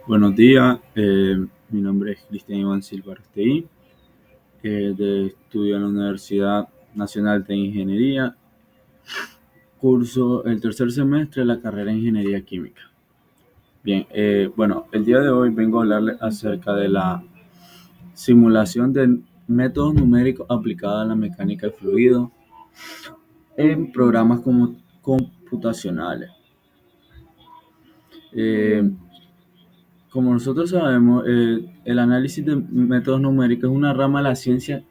Buenos días, mi nombre es Cristian Iván Silva Arstei, estudio en la Universidad Nacional de Ingeniería, curso el tercer semestre de la carrera de Ingeniería Química. Bien, el día de hoy vengo a hablarles acerca de la simulación de métodos numéricos aplicados a la mecánica de fluidos en programas computacionales. Como nosotros sabemos, el análisis de métodos numéricos es una rama de la ciencia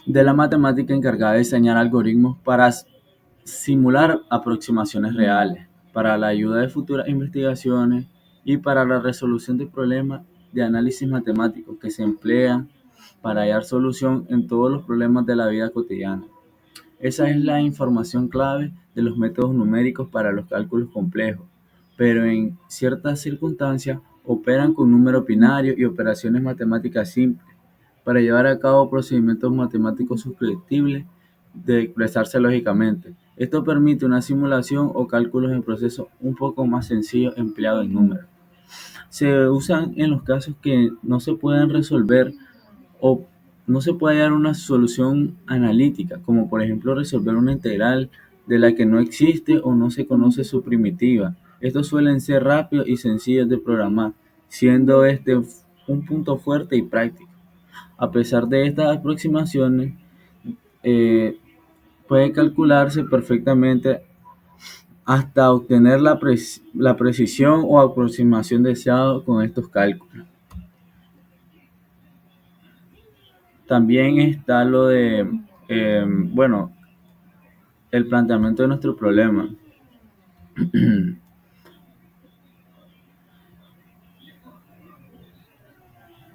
de la matemática encargada de diseñar algoritmos para simular aproximaciones reales, para la ayuda de futuras investigaciones y para la resolución de problemas de análisis matemático que se emplean para hallar solución en todos los problemas de la vida cotidiana. Esa es la información clave de los métodos numéricos para los cálculos complejos, pero en ciertas circunstancias operan con números binarios y operaciones matemáticas simples para llevar a cabo procedimientos matemáticos susceptibles de expresarse lógicamente. Esto permite una simulación o cálculos en procesos un poco más sencillos empleados en números. Se usan en los casos que no se pueden resolver o no se puede hallar una solución analítica, como por ejemplo resolver una integral de la que no existe o no se conoce su primitiva. Estos suelen ser rápidos y sencillos de programar, siendo este un punto fuerte y práctico. A pesar de estas aproximaciones, eh, puede calcularse perfectamente hasta obtener la precisión o aproximación deseada con estos cálculos. También está lo de, el planteamiento de nuestro problema.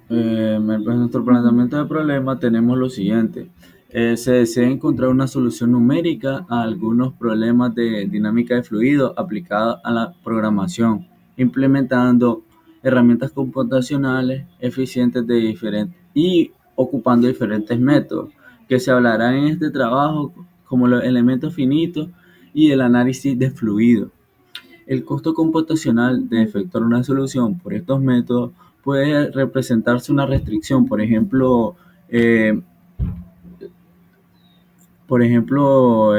Pues nuestro planteamiento de problema tenemos lo siguiente. Se desea encontrar una solución numérica a algunos problemas de dinámica de fluido aplicada a la programación, implementando herramientas computacionales eficientes y ocupando diferentes métodos que se hablarán en este trabajo, como los elementos finitos y el análisis de fluido. El costo computacional de efectuar una solución por estos métodos puede representarse una restricción, eh, por ejemplo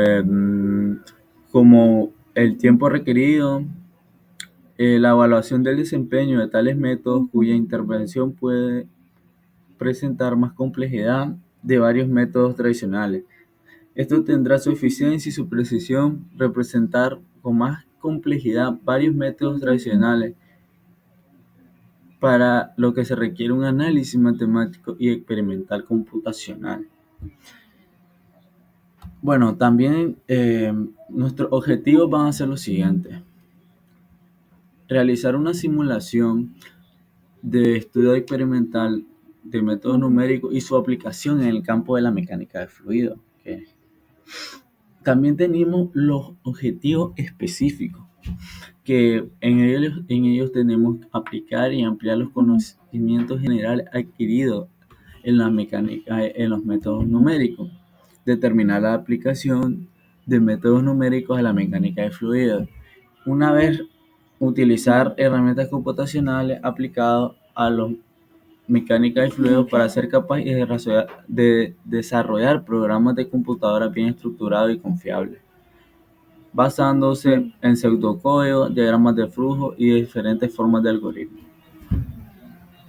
como el tiempo requerido, la evaluación del desempeño de tales métodos cuya intervención puede presentar más complejidad de varios métodos tradicionales. Esto tendrá su eficiencia y su precisión representar con más complejidad varios métodos tradicionales, para lo que se requiere un análisis matemático y experimental computacional. Bueno, también nuestros objetivos van a ser los siguientes. Realizar una simulación de estudio experimental de métodos numéricos y su aplicación en el campo de la mecánica de fluidos. ¿Okay? También tenemos los objetivos específicos, que en ellos tenemos aplicar y ampliar los conocimientos generales adquiridos en la mecánica, en los métodos numéricos, determinar la aplicación de métodos numéricos a la mecánica de fluidos. Una vez utilizar herramientas computacionales aplicadas a la mecánica de fluidos para ser capaz de desarrollar programas de computadora bien estructurados y confiables, basándose en pseudocódigos, diagramas de flujo y diferentes formas de algoritmos.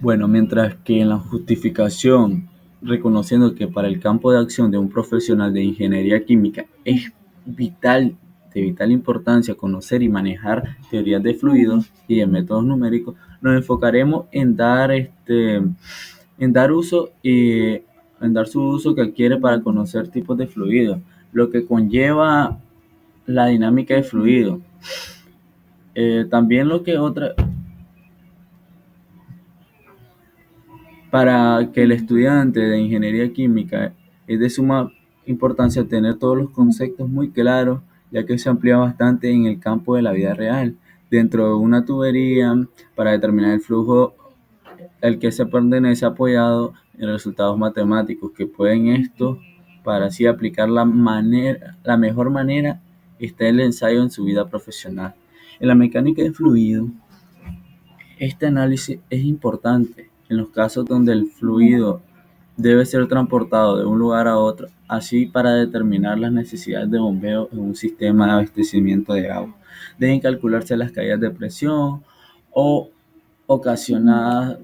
Bueno, mientras que en la justificación, reconociendo que para el campo de acción de un profesional de ingeniería química es de vital importancia conocer y manejar teorías de fluidos y de métodos numéricos, nos enfocaremos en dar uso y en dar su uso que adquiere para conocer tipos de fluidos, lo que conlleva la dinámica de fluido. También para que el estudiante de ingeniería química es de suma importancia tener todos los conceptos muy claros, ya que se amplía bastante en el campo de la vida real. Dentro de una tubería, para determinar el flujo al que se pertenece apoyado en resultados matemáticos, que pueden esto, para así aplicar la mejor manera, está el ensayo en su vida profesional. En la mecánica de fluido, Este análisis es importante en los casos donde el fluido debe ser transportado de un lugar a otro, así para determinar las necesidades de bombeo en un sistema de abastecimiento de agua. Deben calcularse las caídas de presión o ocasionadas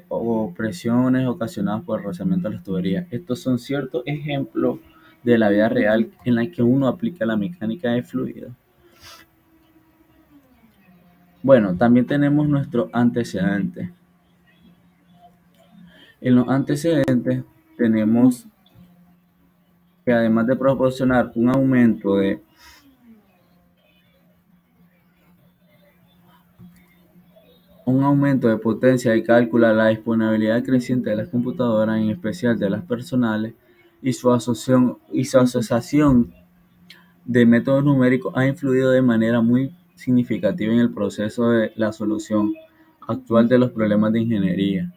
o presiones ocasionadas por el rozamiento de las tuberías. Estos son ciertos ejemplos de la vida real en la que uno aplica la mecánica de fluido. Bueno, también tenemos nuestros antecedentes. En los antecedentes tenemos que además de proporcionar un aumento de potencia de cálculo, la disponibilidad creciente de las computadoras, en especial de las personales, y su asociación de métodos numéricos ha influido de manera muy significativa en el proceso de la solución actual de los problemas de ingeniería.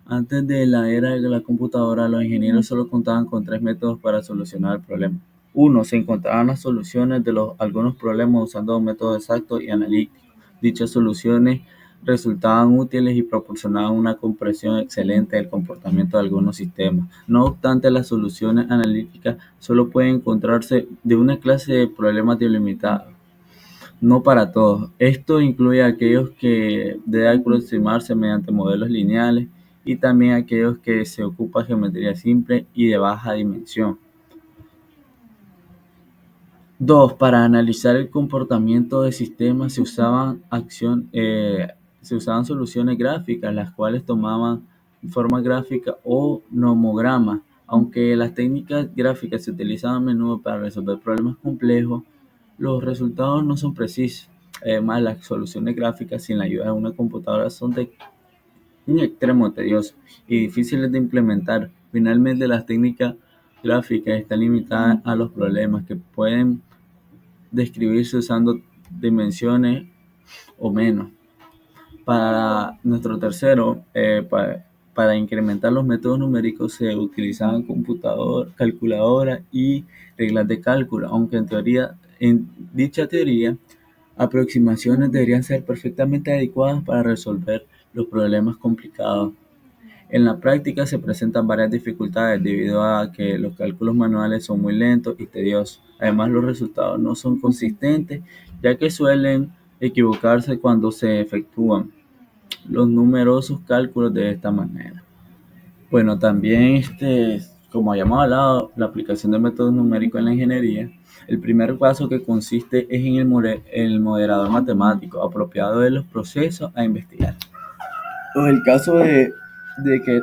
Antes de la era de la computadora, los ingenieros solo contaban con tres métodos para solucionar el problema. Uno, se encontraban las soluciones de algunos problemas usando métodos exactos y analíticos. Dichas soluciones resultaban útiles y proporcionaban una comprensión excelente del comportamiento de algunos sistemas. No obstante, las soluciones analíticas solo pueden encontrarse de una clase de problemas delimitados, no para todos. Esto incluye aquellos que deben aproximarse mediante modelos lineales y también aquellos que se ocupan de geometría simple y de baja dimensión. 2. Para analizar el comportamiento de sistemas se usaban soluciones gráficas, las cuales tomaban forma gráfica o nomogramas. Aunque las técnicas gráficas se utilizan a menudo para resolver problemas complejos, los resultados no son precisos. Además, las soluciones gráficas sin la ayuda de una computadora son de un extremo tedioso y difíciles de implementar. Finalmente, las técnicas gráficas están limitadas a los problemas que pueden describirse usando dimensiones o menos. Para nuestro tercero, para incrementar los métodos numéricos se utilizaban calculadoras y reglas de cálculo, aunque en dicha teoría, aproximaciones deberían ser perfectamente adecuadas para resolver los problemas complicados. En la práctica se presentan varias dificultades debido a que los cálculos manuales son muy lentos y tediosos. Además, los resultados no son consistentes, ya que suelen equivocarse cuando se efectúan los numerosos cálculos de esta manera. Bueno, también como habíamos hablado, la aplicación de métodos numéricos en la ingeniería, el primer paso que consiste es en el moderador matemático apropiado de los procesos a investigar. En el caso de que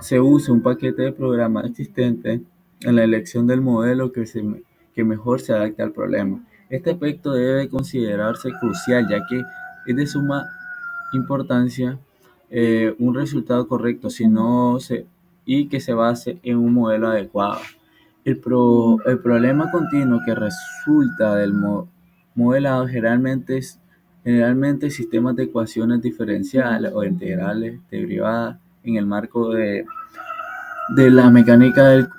se use un paquete de programas existente en la elección del modelo que mejor se adapte al problema. Este aspecto debe considerarse crucial, ya que es de suma importancia un resultado correcto y que se base en un modelo adecuado. El problema continuo que resulta del modelado generalmente sistemas de ecuaciones diferenciales o integrales derivadas en el marco de la mecánica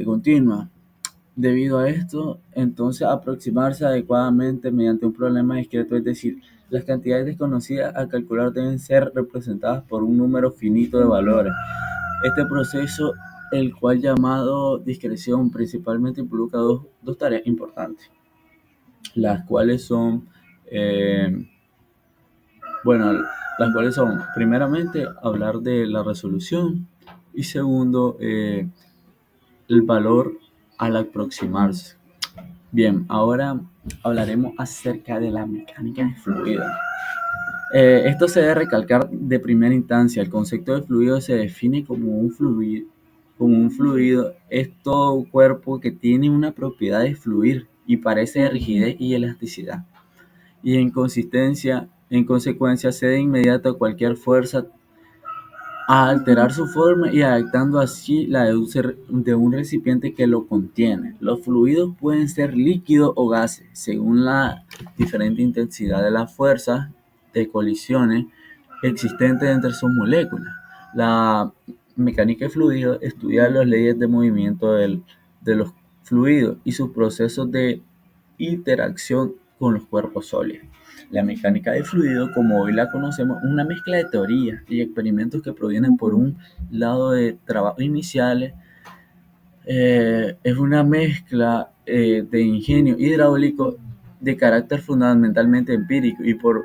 continua. Debido a esto, entonces aproximarse adecuadamente mediante un problema discreto, es decir, las cantidades desconocidas a calcular deben ser representadas por un número finito de valores. Este proceso, el cual llamado discreción, principalmente involucra dos tareas importantes, las cuales son, eh, bueno, las cuales son, primeramente, hablar de la resolución y segundo, el valor al aproximarse. Bien, ahora hablaremos acerca de la mecánica de fluido. Esto se debe recalcar de primera instancia. El concepto de fluido se define como un fluido. Es todo cuerpo que tiene una propiedad de fluir y parece de rigidez y elasticidad. Y en consecuencia, cede de inmediato a cualquier fuerza a alterar su forma y adaptando así la de un recipiente que lo contiene. Los fluidos pueden ser líquidos o gases, según la diferente intensidad de las fuerzas de colisiones existentes entre sus moléculas. La mecánica de fluidos estudia las leyes de movimiento de los fluidos y sus procesos de interacción con los cuerpos sólidos. La mecánica de fluido, como hoy la conocemos, es una mezcla de teorías y experimentos que provienen por un lado de trabajos iniciales, es una mezcla de ingenio hidráulico de carácter fundamentalmente empírico y por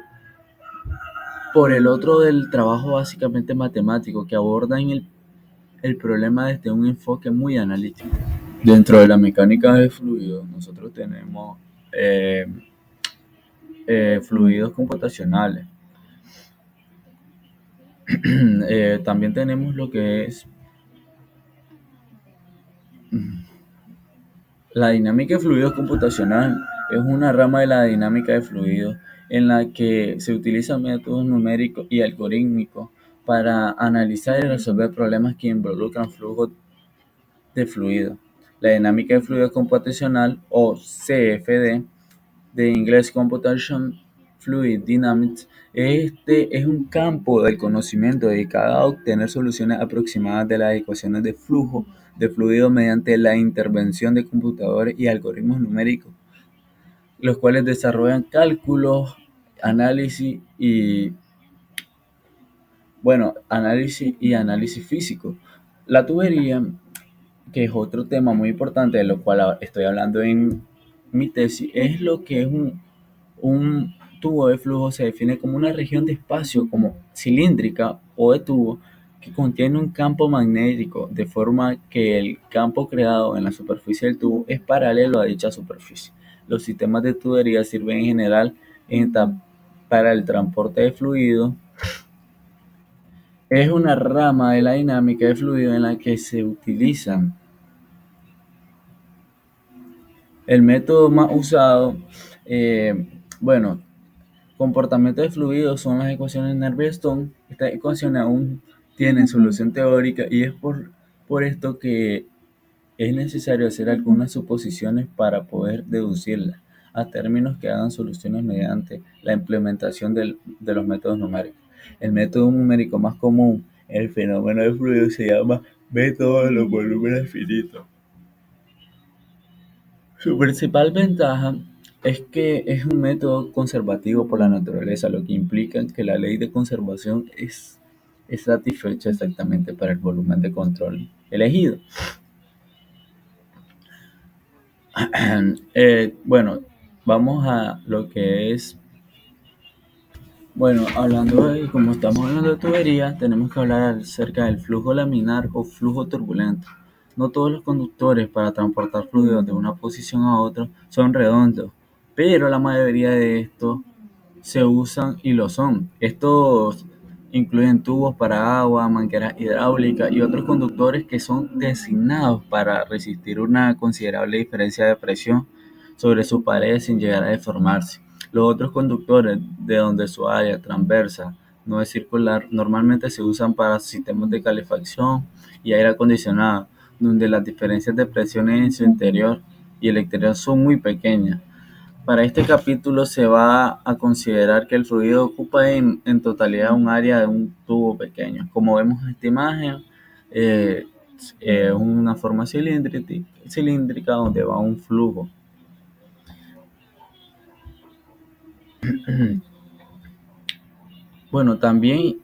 el otro del trabajo básicamente matemático que aborda el problema desde un enfoque muy analítico. Dentro de la mecánica de fluidos, nosotros tenemos eh, fluidos computacionales. También tenemos lo que es la dinámica de fluidos computacional. Es una rama de la dinámica de fluidos en la que se utilizan métodos numéricos y algorítmicos para analizar y resolver problemas que involucran flujos de fluido. La dinámica de fluidos computacional, o CFD, de inglés Computation Fluid Dynamics, es un campo del conocimiento dedicado a obtener soluciones aproximadas de las ecuaciones de flujo de fluido mediante la intervención de computadores y algoritmos numéricos, los cuales desarrollan cálculos, análisis y análisis físico. La tubería, que es otro tema muy importante de lo cual estoy hablando en mi tesis, es lo que es un tubo de flujo. Se define como una región de espacio como cilíndrica o de tubo que contiene un campo magnético, de forma que el campo creado en la superficie del tubo es paralelo a dicha superficie. Los sistemas de tubería sirven en general para el transporte de fluidos. Es una rama de la dinámica de fluido en la que se utilizan el método más usado. Bueno, comportamiento de fluidos son las ecuaciones de Navier-Stokes. Estas ecuaciones aún tienen solución teórica y es por esto que es necesario hacer algunas suposiciones para poder deducirlas a términos que hagan soluciones mediante la implementación de los métodos numéricos. El método numérico más común en el fenómeno de fluidos se llama método de los volúmenes finitos. Su principal ventaja es que es un método conservativo por la naturaleza, lo que implica que la ley de conservación es satisfecha exactamente para el volumen de control elegido. Bueno, vamos a lo que es, bueno, como estamos hablando de tuberías, tenemos que hablar acerca del flujo laminar o flujo turbulento. No todos los conductores para transportar fluidos de una posición a otra son redondos, pero la mayoría de estos se usan y lo son. Estos incluyen tubos para agua, mangueras hidráulicas y otros conductores que son designados para resistir una considerable diferencia de presión sobre sus paredes sin llegar a deformarse. Los otros conductores, de donde su área transversa no es circular, normalmente se usan para sistemas de calefacción y aire acondicionado, donde las diferencias de presiones en su interior y el exterior son muy pequeñas. Para este capítulo se va a considerar que el fluido ocupa en totalidad un área de un tubo pequeño. Como vemos en esta imagen, es una forma cilíndrica donde va un flujo. Bueno, también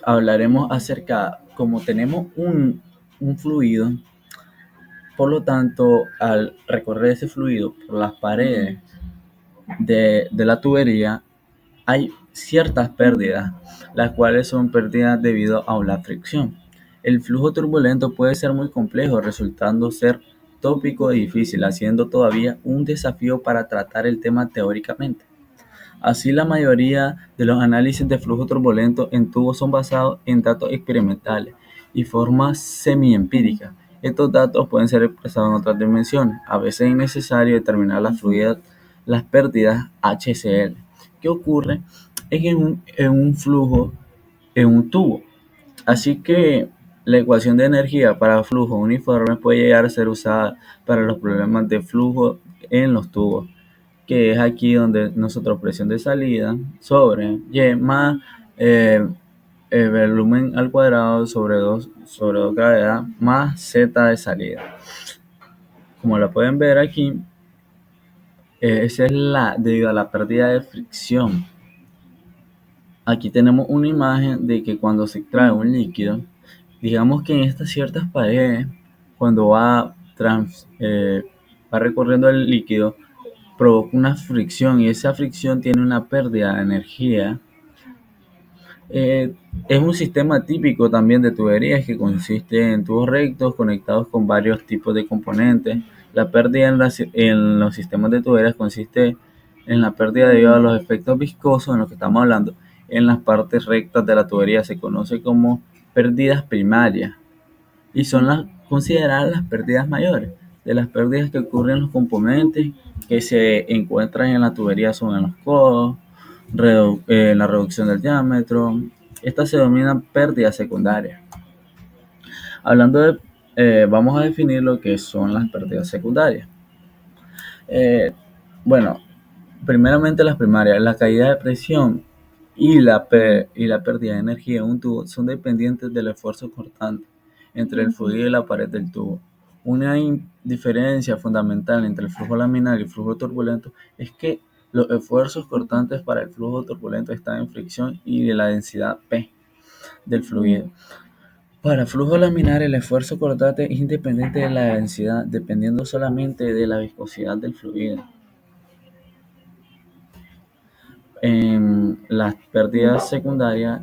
hablaremos acerca, como tenemos un fluido, por lo tanto, al recorrer ese fluido por las paredes de la tubería, hay ciertas pérdidas, las cuales son pérdidas debido a la fricción. El flujo turbulento puede ser muy complejo, resultando ser tópico y difícil, haciendo todavía un desafío para tratar el tema teóricamente. Así, la mayoría de los análisis de flujo turbulento en tubos son basados en datos experimentales y formas semi-empíricas. Estos datos pueden ser expresados en otras dimensiones. A veces es necesario determinar las pérdidas HCl. ¿Qué ocurre? Es en un flujo, en un tubo. Así que la ecuación de energía para flujos uniformes puede llegar a ser usada para los problemas de flujo en los tubos, que es aquí donde nosotros presión de salida sobre Y más volumen al cuadrado sobre 2 gravedad más Z de salida. Como la pueden ver aquí, Esa es debido a la pérdida de fricción. Aquí tenemos una imagen de que cuando se extrae un líquido, digamos que en estas ciertas paredes, cuando va recorriendo el líquido, provoca una fricción y esa fricción tiene una pérdida de energía. Eh, es un sistema típico también de tuberías que consiste en tubos rectos conectados con varios tipos de componentes. La pérdida en los sistemas de tuberías consiste en la pérdida debido a los efectos viscosos en los que estamos hablando en las partes rectas de la tubería. Se conoce como pérdidas primarias y son consideradas las pérdidas mayores. De las pérdidas que ocurren en los componentes que se encuentran en la tubería son en los codos, la reducción del diámetro. Estas se denominan pérdidas secundarias. Hablando de, vamos a definir lo que son las pérdidas secundarias. Eh, bueno, primeramente las primarias, la caída de presión y la pérdida de energía en un tubo son dependientes del esfuerzo cortante entre el fluido y la pared del tubo. Una diferencia fundamental entre el flujo laminar y el flujo turbulento es que los esfuerzos cortantes para el flujo turbulento están en fricción y de la densidad P del fluido. Para flujo laminar, el esfuerzo cortante es independiente de la densidad, dependiendo solamente de la viscosidad del fluido. En las pérdidas secundarias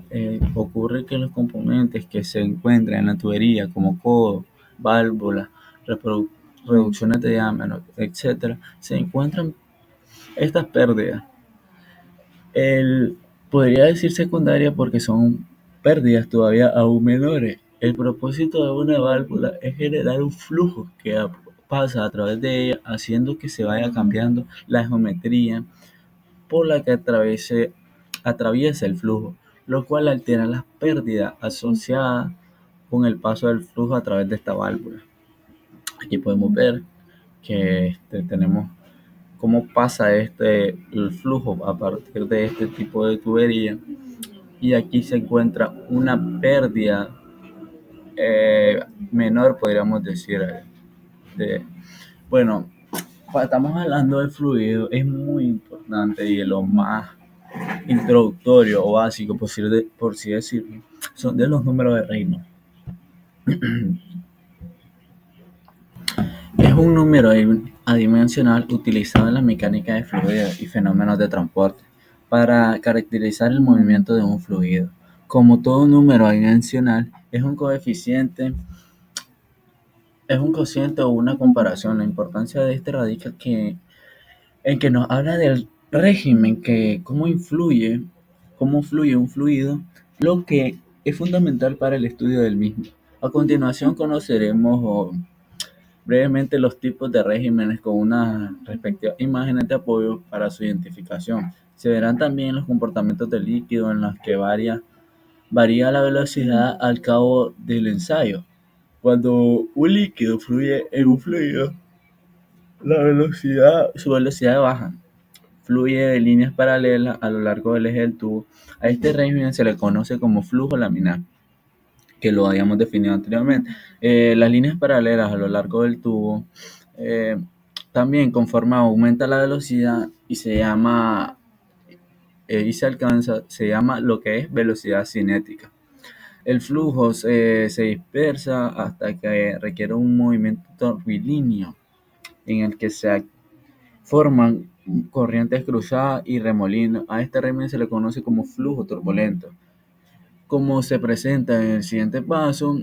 ocurre que los componentes que se encuentran en la tubería, como codo, válvulas, reducciones de diámetro, etcétera, se encuentran estas pérdidas. El, podría decir secundaria porque son pérdidas todavía aún menores. El propósito de una válvula es generar un flujo que pasa a través de ella, haciendo que se vaya cambiando la geometría por la que atraviesa el flujo, lo cual altera las pérdidas asociadas con el paso del flujo a través de esta válvula. Aquí podemos ver que tenemos cómo pasa el flujo a partir de este tipo de tubería, y aquí se encuentra una pérdida menor, podríamos decir. De, bueno, estamos hablando del fluido, es muy importante y de lo más introductorio o básico, por así decirlo, son de los números de Reynolds. Es un número adimensional utilizado en la mecánica de fluidos y fenómenos de transporte para caracterizar el movimiento de un fluido. Como todo número adimensional, es un cociente o una comparación. La importancia de este radica en que nos habla del régimen, cómo fluye un fluido, lo que es fundamental para el estudio del mismo. A continuación conoceremos brevemente los tipos de regímenes con unas respectivas imágenes de apoyo para su identificación. Se verán también los comportamientos del líquido en los que varía la velocidad al cabo del ensayo. Cuando un líquido fluye en un fluido, su velocidad baja, fluye de líneas paralelas a lo largo del eje del tubo. A este régimen se le conoce como flujo laminar, que lo habíamos definido anteriormente. Las líneas paralelas a lo largo del tubo eh, también conforme aumenta la velocidad se llama lo que es velocidad cinética. El flujo se dispersa hasta que requiere un movimiento curvilíneo en el que se forman corrientes cruzadas y remolinos. A este régimen se le conoce como flujo turbulento. Como se presenta en el siguiente paso,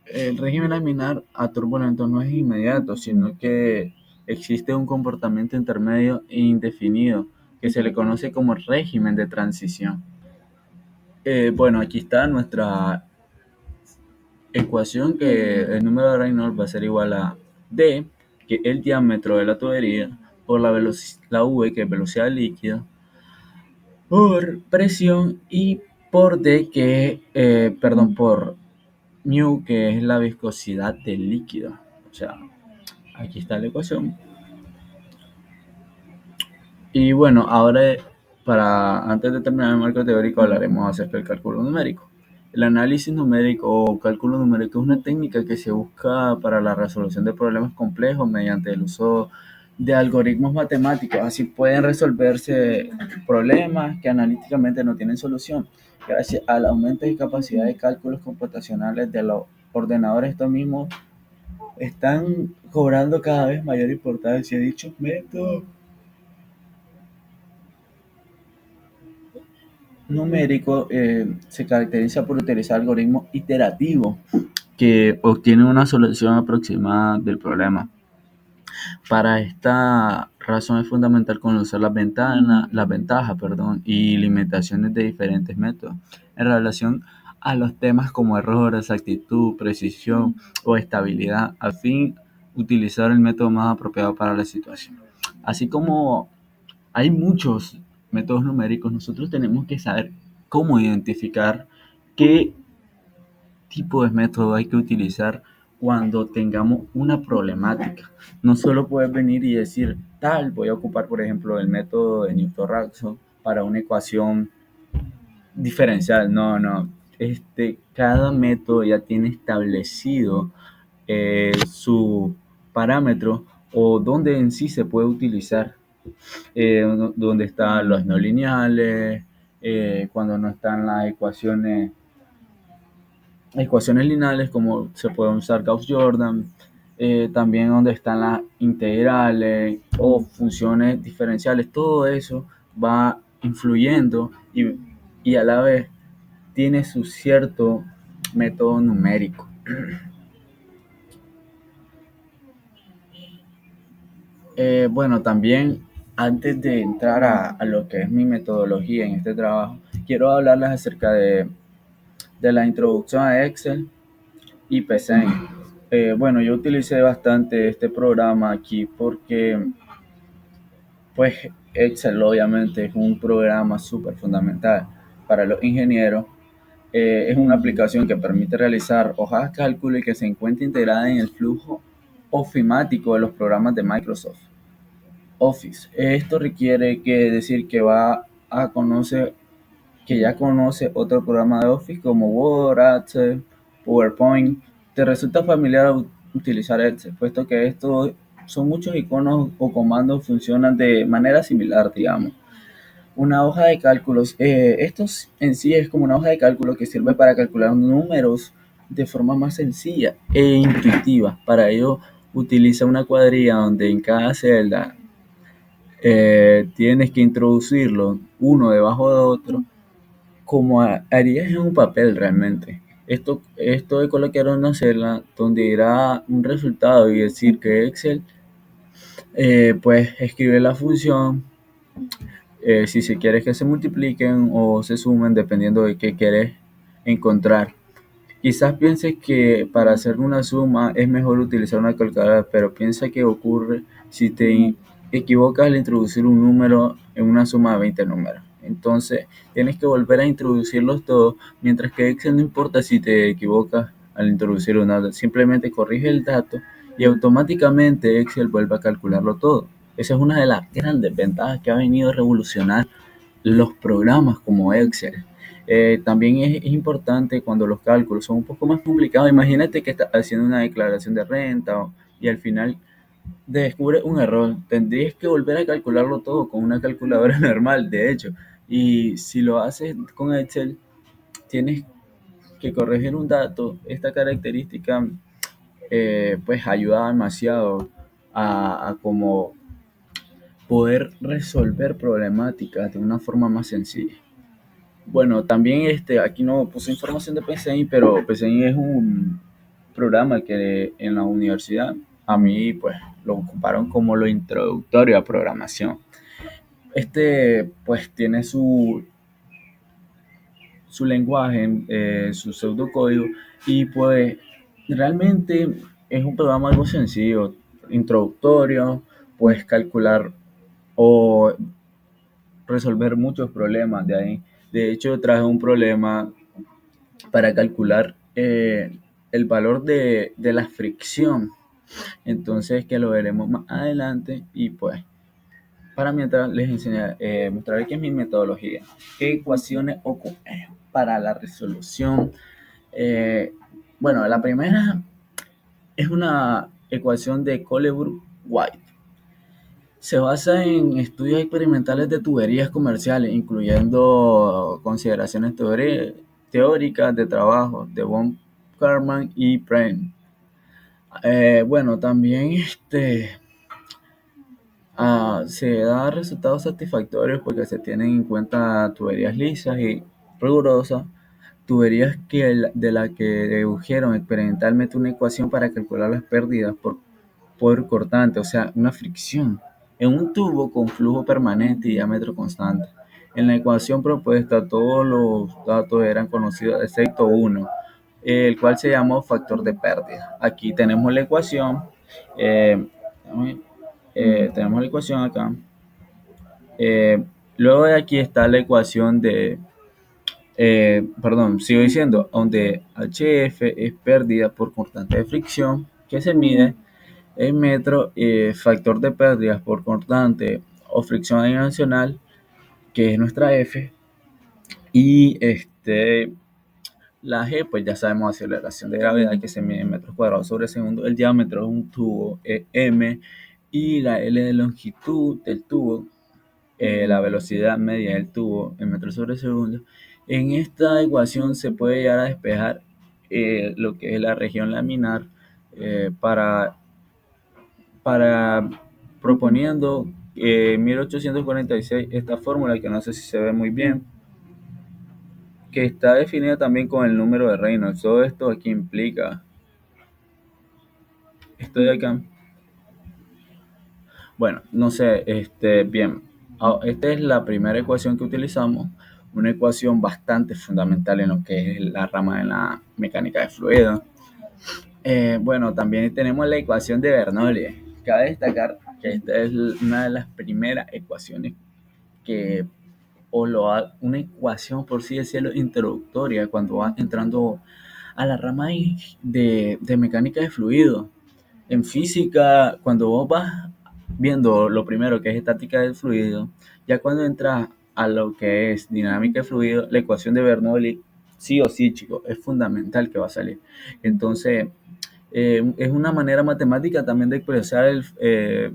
el régimen laminar a turbulento no es inmediato, sino que existe un comportamiento intermedio e indefinido que se le conoce como régimen de transición. Bueno, aquí está nuestra ecuación, que el número de Reynolds va a ser igual a D, que es el diámetro de la tubería, por la V, que es velocidad del líquido, por presión, y por D, por mu, que es la viscosidad del líquido. O sea, aquí está la ecuación. Y bueno, ahora antes de terminar el marco teórico, hablaremos acerca del cálculo numérico. El análisis numérico o cálculo numérico es una técnica que se busca para la resolución de problemas complejos mediante el uso de algoritmos matemáticos. Así pueden resolverse problemas que analíticamente no tienen solución. Gracias al aumento de capacidad de cálculos computacionales de los ordenadores, estos mismos están cobrando cada vez mayor importancia. Dichos métodos numéricos se caracteriza por utilizar algoritmos iterativos que obtienen una solución aproximada del problema. Para esta razón es fundamental conocer las ventajas, y limitaciones de diferentes métodos en relación a los temas como error, exactitud, precisión o estabilidad, a fin de utilizar el método más apropiado para la situación. Así como hay muchos métodos numéricos, nosotros tenemos que saber cómo identificar qué tipo de método hay que utilizar cuando tengamos una problemática. No solo puedes venir y decir, tal, voy a ocupar, por ejemplo, el método de Newton-Raphson para una ecuación diferencial. No, no. Cada método ya tiene establecido su parámetro o dónde en sí se puede utilizar, dónde están los no lineales, cuando no están las ecuaciones lineales, como se pueden usar Gauss-Jordan, también donde están las integrales o funciones diferenciales. Todo eso va influyendo y a la vez tiene su cierto método numérico. Bueno, también antes de entrar a lo que es mi metodología en este trabajo, quiero hablarles acerca de la introducción a Excel y PCN. Bueno, yo utilicé bastante este programa aquí porque, pues, Excel obviamente es un programa súper fundamental para los ingenieros. Es una aplicación que permite realizar hojas de cálculo y que se encuentra integrada en el flujo ofimático de los programas de Microsoft Office. Esto requiere decir que que ya conoce otro programa de Office como Word, Excel, PowerPoint. Te resulta familiar utilizar Excel, puesto que estos son muchos iconos o comandos funcionan de manera similar, digamos. Una hoja de cálculos, esto en sí es como una hoja de cálculo que sirve para calcular números de forma más sencilla e intuitiva. Para ello utiliza una cuadrilla donde en cada celda tienes que introducirlo uno debajo de otro como harías en un papel realmente. Esto de colocar una celda donde irá un resultado y decir que Excel pues escribe la función, si se quiere que se multipliquen o se sumen dependiendo de qué quieres encontrar. Quizás pienses que para hacer una suma es mejor utilizar una calculadora, pero piensa que ocurre si te equivocas al introducir un número en una suma de 20 números. Entonces tienes que volver a introducirlos todos, mientras que Excel no importa si te equivocas al introducir un dato, simplemente corrige el dato y automáticamente Excel vuelve a calcularlo todo. Esa es una de las grandes ventajas que ha venido a revolucionar los programas como Excel. También es importante cuando los cálculos son un poco más complicados. Imagínate que estás haciendo una declaración de renta y al final descubre un error. Tendrías que volver a calcularlo todo con una calculadora normal, de hecho. Y si lo haces con Excel, tienes que corregir un dato. Esta característica pues ayuda demasiado a como poder resolver problemáticas de una forma más sencilla. Bueno, también aquí no puse información de PCI, pero PCI es un programa que en la universidad a mí pues lo ocuparon como lo introductorio a programación. Pues tiene su lenguaje, su pseudocódigo y pues realmente es un programa algo sencillo, introductorio, puedes calcular o resolver muchos problemas de ahí. De hecho, traje un problema para calcular el valor de la fricción. Entonces, que lo veremos más adelante y pues, para mientras les enseñaré, mostraré qué es mi metodología, qué ecuaciones ocupé para la resolución. Eh, bueno, la primera es una ecuación de Colebrook-White. Se basa en estudios experimentales de tuberías comerciales, incluyendo consideraciones teóricas de trabajo de von Karman y Prem. Bueno, también se da resultados satisfactorios porque se tienen en cuenta tuberías lisas y rigurosas, tuberías de las que dedujeron experimentalmente una ecuación para calcular las pérdidas por cortante, o sea, una fricción, en un tubo con flujo permanente y diámetro constante. En la ecuación propuesta todos los datos eran conocidos excepto uno, el cual se llamó factor de pérdida. Aquí tenemos la ecuación, eh, tenemos la ecuación acá. Eh, Luego de aquí está la ecuación perdón, sigo diciendo, donde HF es pérdida por constante de fricción que se mide en metro, factor de pérdidas por constante o fricción adicional, que es nuestra F, y la G, pues ya sabemos, aceleración de gravedad que se mide en metros cuadrados sobre segundo, el diámetro de un tubo M, y la L de longitud del tubo, la velocidad media del tubo en metros sobre segundo. En esta ecuación se puede llegar a despejar lo que es la región laminar para proponiendo en 1846 esta fórmula que no sé si se ve muy bien, que está definida también con el número de Reynolds. Todo esto aquí implica, estoy acá, bueno, no sé, bien, esta es la primera ecuación que utilizamos, una ecuación bastante fundamental en lo que es la rama de la mecánica de fluidos. Bueno, también tenemos la ecuación de Bernoulli. Cabe destacar que esta es una de las primeras ecuaciones que, una ecuación, por sí decirlo, introductoria cuando vas entrando a la rama de mecánica de fluido. En física, cuando vos vas viendo lo primero que es estática del fluido, ya cuando entras a lo que es dinámica de fluido, la ecuación de Bernoulli, sí o sí, chicos, es fundamental que va a salir. Entonces, es una manera matemática también de expresar de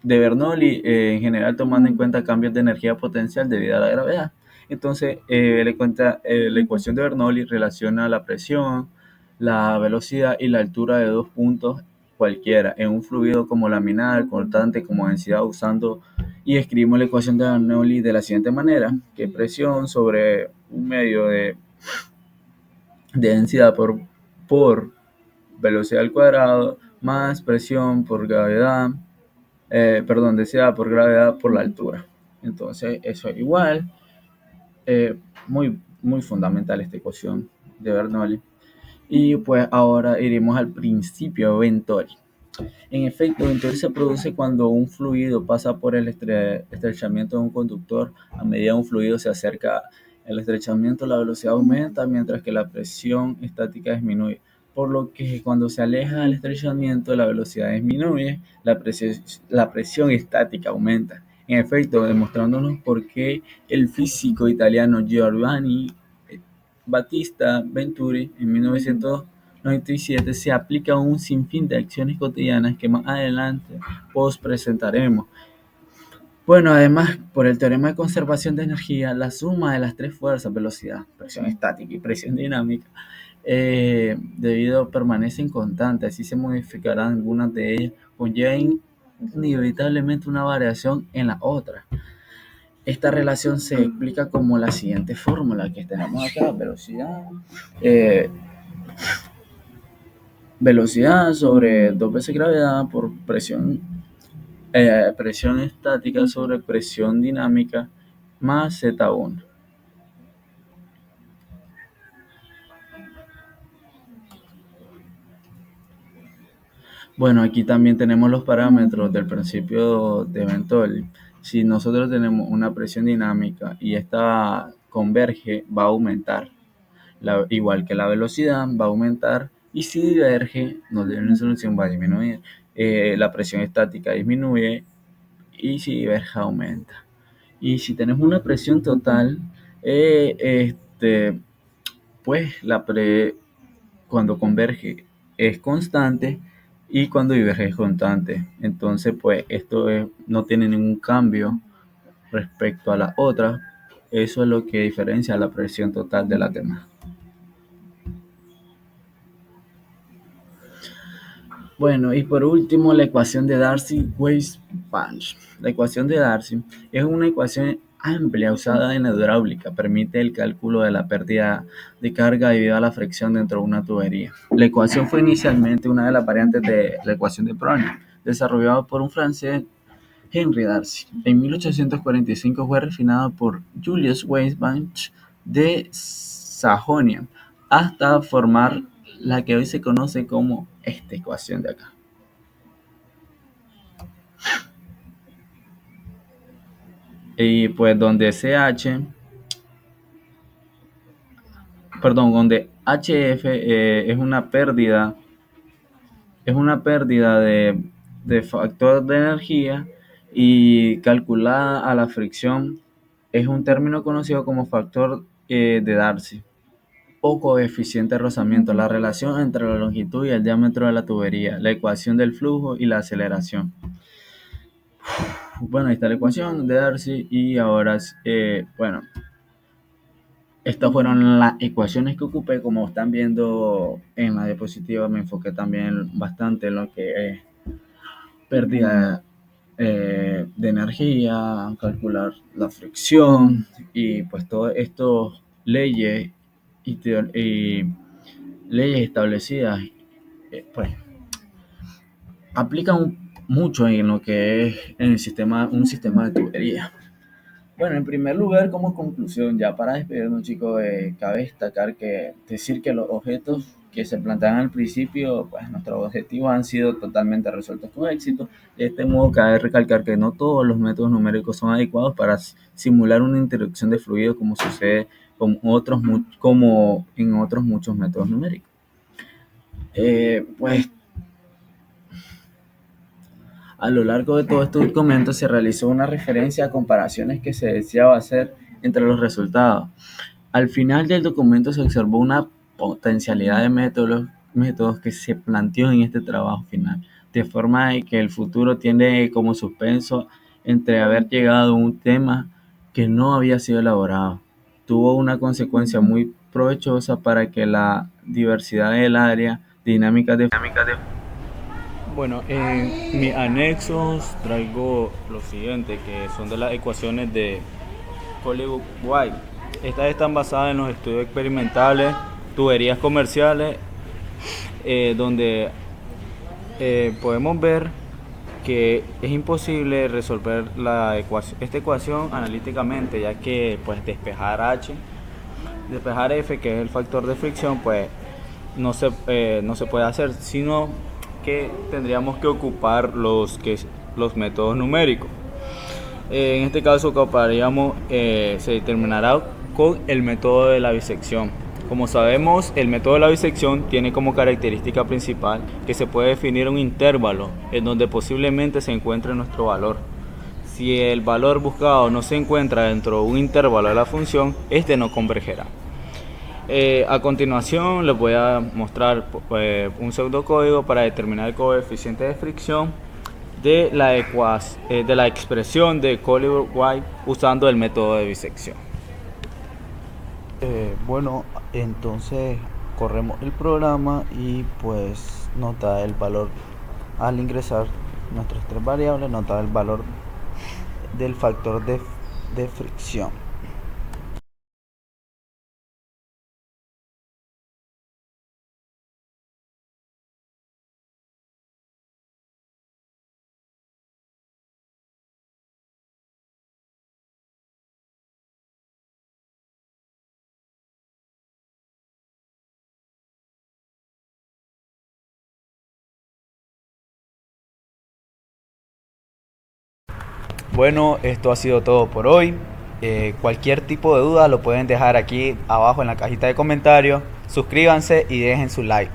Bernoulli, en general tomando en cuenta cambios de energía potencial debido a la gravedad. Entonces, la ecuación de Bernoulli relaciona la presión, la velocidad y la altura de dos puntos cualquiera en un fluido como laminar, cortante, como densidad, usando y escribimos la ecuación de Bernoulli de la siguiente manera, que presión sobre un medio de densidad por velocidad al cuadrado más presión por gravedad, densidad por gravedad por la altura. Entonces, eso es igual, muy, muy fundamental esta ecuación de Bernoulli. Y pues ahora iremos al principio Venturi. En efecto, Venturi se produce cuando un fluido pasa por el estrechamiento de un conductor. A medida que un fluido se acerca al estrechamiento, la velocidad aumenta, mientras que la presión estática disminuye. Por lo que cuando se aleja del estrechamiento, la velocidad disminuye, la presión estática aumenta. En efecto, demostrándonos por qué el físico italiano Giovanni Battista Venturi en 1997 se aplica a un sinfín de acciones cotidianas que más adelante os presentaremos. Bueno, además, por el teorema de conservación de energía, la suma de las tres fuerzas, velocidad, presión estática y presión dinámica, debido permanecen constantes, así se modificarán algunas de ellas, conlleva inevitablemente una variación en la otra. Esta relación se explica como la siguiente fórmula que tenemos acá: eh, velocidad sobre 2 veces gravedad por presión estática sobre presión dinámica más Z1. Bueno, aquí también tenemos los parámetros del principio de Venturi. Si nosotros tenemos una presión dinámica y esta converge, va a aumentar. Igual que la velocidad va a aumentar, y si diverge, nos da una solución, va a disminuir. La presión estática disminuye y si diverge aumenta. Y si tenemos una presión total, eh, este, pues cuando converge es constante y cuando diverge es constante. Entonces, pues no tiene ningún cambio respecto a las otras. Eso es lo que diferencia la presión total de las demás. Bueno, y por último, la ecuación de Darcy-Weisbach. La ecuación de Darcy es una ecuación amplia usada en hidráulica. Permite el cálculo de la pérdida de carga debido a la fricción dentro de una tubería. La ecuación fue inicialmente una de las variantes de la ecuación de Brownian, desarrollada por un francés, Henri Darcy. En 1845 fue refinada por Julius Weisbach de Sajonia hasta formar la que hoy se conoce como esta ecuación de acá. Y pues donde donde HF es una pérdida de factor de energía, y calculada a la fricción es un término conocido como factor de Darcy o coeficiente de rozamiento, la relación entre la longitud y el diámetro de la tubería, la ecuación del flujo y la aceleración. Bueno, ahí está la ecuación de Darcy y ahora, bueno, estas fueron las ecuaciones que ocupé. Como están viendo en la diapositiva, me enfoqué también bastante en lo que es pérdida de energía, calcular la fricción y pues todas estas leyes y leyes establecidas, pues aplican mucho en lo que es en un sistema de tubería. Bueno, en primer lugar, como conclusión, ya para despedirnos, chicos, cabe destacar decir que los objetos que se plantean al principio, pues nuestros objetivos han sido totalmente resueltos con éxito. De este modo, cabe recalcar que no todos los métodos numéricos son adecuados para simular una interacción de fluido, como sucede como en otros muchos métodos numéricos. Pues a lo largo de todo este documento se realizó una referencia a comparaciones que se deseaba hacer entre los resultados. Al final del documento se observó una potencialidad de métodos que se planteó en este trabajo final, de forma que el futuro tiene como suspenso entre haber llegado a un tema que no había sido elaborado. Tuvo una consecuencia muy provechosa para que la diversidad del área dinámica de... Bueno, en mis anexos traigo lo siguiente, que son de las ecuaciones de Collingwood-White. Estas están basadas en los estudios experimentales, tuberías comerciales, donde podemos ver que es imposible resolver esta ecuación analíticamente, ya que pues despejar F, que es el factor de fricción, pues no se puede hacer, sino que tendríamos que ocupar los métodos numéricos. En este caso ocuparíamos, se determinará con el método de la bisección. Como sabemos, el método de la bisección tiene como característica principal que se puede definir un intervalo en donde posiblemente se encuentre nuestro valor. Si el valor buscado no se encuentra dentro de un intervalo de la función, este no convergerá. A continuación les voy a mostrar un pseudocódigo para determinar el coeficiente de fricción de la expresión de Collingwood-White usando el método de bisección. Bueno, entonces corremos el programa y pues nos da el valor al ingresar nuestras tres variables, nos da el valor del factor de fricción. Bueno, esto ha sido todo por hoy. Cualquier tipo de duda lo pueden dejar aquí abajo en la cajita de comentarios. Suscríbanse y dejen su like.